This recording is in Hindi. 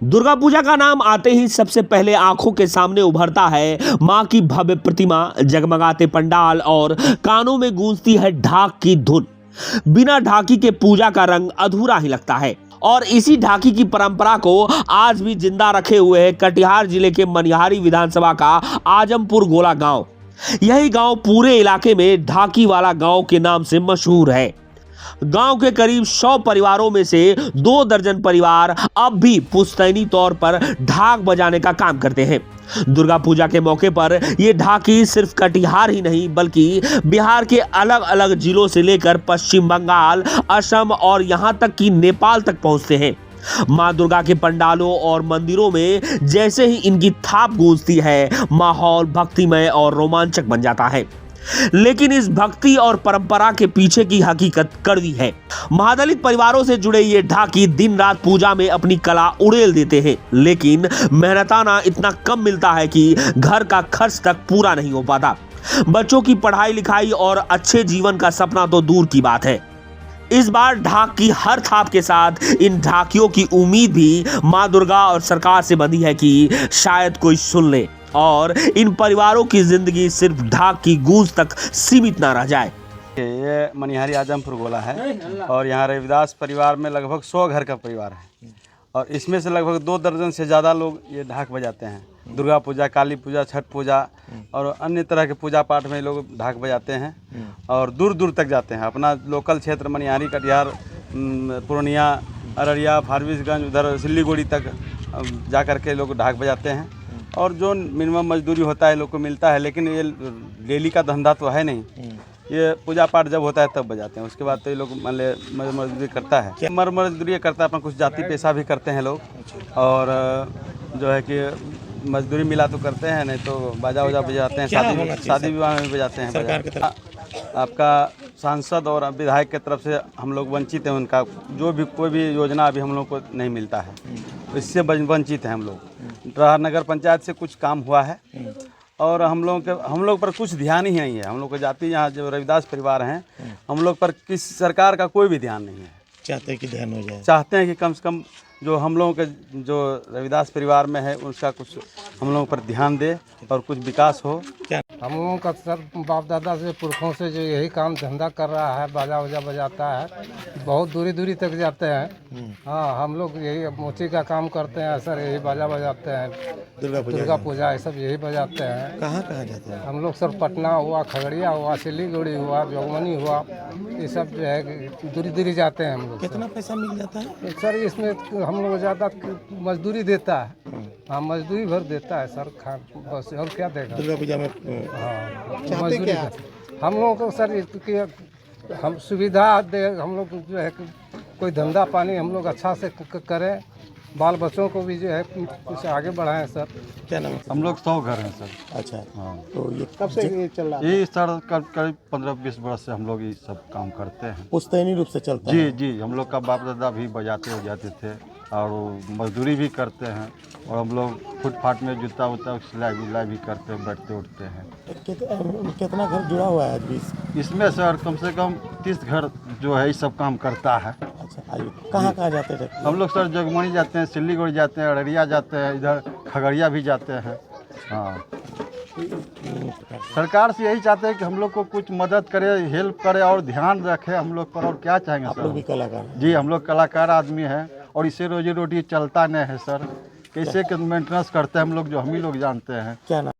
दुर्गा पूजा का नाम आते ही सबसे पहले आंखों के सामने उभरता है मां की भव्य प्रतिमा, जगमगाते पंडाल और कानों में गूंजती है ढाक की धुन। बिना ढाकी के पूजा का रंग अधूरा ही लगता है। और इसी ढाकी की परंपरा को आज भी जिंदा रखे हुए है कटिहार जिले के मनिहारी विधानसभा का आजमपुर गोला गांव। यही गांव पूरे इलाके में ढाकी वाला गांव के नाम से मशहूर है। गांव के करीब 100 परिवारों में से 2 दर्जन परिवार अब भी पुश्तैनी तौर पर ढाक बजाने का काम करते हैं। दुर्गा पूजा के मौके पर यह ढाकी सिर्फ कटिहार ही नहीं बल्कि बिहार के अलग अलग जिलों से लेकर पश्चिम बंगाल, असम और यहां तक कि नेपाल तक पहुंचते हैं। मां दुर्गा के पंडालों और मंदिरों में जैसे ही इनकी थाप गूंजती है, माहौल भक्तिमय और रोमांचक बन जाता है। लेकिन इस भक्ति और परंपरा के पीछे की हकीकत कड़वी है। महादलित परिवारों से जुड़े ये ढाकी दिन रात पूजा में अपनी कला उड़ेल देते हैं, लेकिन मेहनताना इतना कम मिलता है कि घर का खर्च तक पूरा नहीं हो पाता। बच्चों की पढ़ाई लिखाई और अच्छे जीवन का सपना तो दूर की बात है। इस बार ढाक की हर थाप के साथ इन ढाकियों की उम्मीद भी मां दुर्गा और सरकार से बंधी है कि शायद कोई सुन ले और इन परिवारों की जिंदगी सिर्फ ढाक की गूंज तक सीमित ना रह जाए। ये मनिहारी आजमपुर गोला है और यहाँ रविदास परिवार में लगभग 100 घर का परिवार है और इसमें से लगभग 2 दर्जन से ज़्यादा लोग ये ढाक बजाते हैं। दुर्गा पूजा, काली पूजा, छठ पूजा और अन्य तरह के पूजा पाठ में लोग ढाक बजाते हैं और दूर दूर तक जाते हैं। अपना लोकल क्षेत्र मनिहारी, कटिहार, पूर्णिया, अररिया, फारबिसगंज, उधर सिल्लीगुड़ी तक जा कर के लोग ढाक बजाते हैं और जो मिनिमम मजदूरी होता है लोग को मिलता है, लेकिन ये डेली का धंधा तो है नहीं। ये पूजा पाठ जब होता है तब बजाते हैं, उसके बाद तो ये लोग मान ले मजदूरी करता है, मजदूरी करता है। अपना कुछ जाति पेशा भी करते हैं लोग और जो है कि मजदूरी मिला तो करते हैं, नहीं तो बाजा वाजा बजाते हैं, शादी विवाह में भी बजाते हैं। आपका सांसद और विधायक की तरफ से हम लोग वंचित हैं, उनका जो भी कोई भी योजना अभी हम लोग को नहीं मिलता है, इससे वंचित हैं हम लोग। प्रहार नगर पंचायत से कुछ काम हुआ है और हम लोग पर कुछ ध्यान ही नहीं है। हम लोग को जाति, यहाँ जो रविदास परिवार हैं, हम लोग पर किस सरकार का कोई भी ध्यान नहीं है। चाहते हैं कि ध्यान हो जाए, चाहते हैं कि कम से कम जो हम लोगों के जो रविदास परिवार में है उसका कुछ हम लोगों पर ध्यान दे और कुछ विकास हो। हम लोगों का सर बाप दादा से पुरखों से जो यही काम धंधा कर रहा है, बाजा वजा बजाता है, बहुत दूरी दूरी तक जाते हैं। हाँ, हम लोग यही मोची का काम करते हैं सर, यही बाजा बजाते हैं। दुर्गा पूजा ये सब यही बजाते हैं। कहाँ जाते हैं हम लोग सर पटना हुआ, खगड़िया हुआ, सिलीगुड़ी हुआ, जोगमनी हुआ, ये सब जो है दूरी दूरी जाते हैं हम लोग। कितना पैसा मिल जाता है सर? इसमें हम लोग ज़्यादा मजदूरी देता है। हाँ, मजदूरी भर देता है सर, खान बस, और क्या देगा दुर्गा पूजा में? हाँ, मजदूरी हम लोगों को सर कि हम सुविधा दे, हम लोग जो है कोई धंधा पानी हम लोग अच्छा से करें, बाल बच्चों को भी जो है कुछ आगे बढ़ाएं सर। क्या नाम है? हम लोग 100 घर हैं सर। अच्छा, हाँ। तो ये कब से ये चल रहा है? ये सर करीब 15-20 वर्ष से हम लोग ये सब काम करते हैं। पुश्तैनी रूप से चलता है? जी, हम लोग का बाप दादा भी बजाते थे और मजदूरी भी करते हैं और हम लोग फुटपाथ में जूता वूता सिलाई विलाई भी करते हैं, बैठते उठते हैं। कितना घर जुड़ा हुआ है आज भी इसमें सर कम से कम 30 घर जो है ये सब काम करता है। अच्छा, आइए, कहाँ जाते थे हम लोग सर जगमनी जाते हैं, सिल्लीगुड़ी जाते हैं, अररिया जाते हैं, इधर खगड़िया भी जाते हैं। हाँ, सरकार से यही चाहते हैं कि हम लोग को कुछ मदद करे, हेल्प करे और ध्यान रखे हम लोग पर, और क्या चाहेंगे आप लोग भी कलाकार हैं? जी, हम लोग कलाकार आदमी हैं और इससे रोजी रोटी चलता नहीं है सर। कैसे मेंटेनेंस करते हैं हम लोग, जो हम ही लोग जानते हैं। क्या नाम?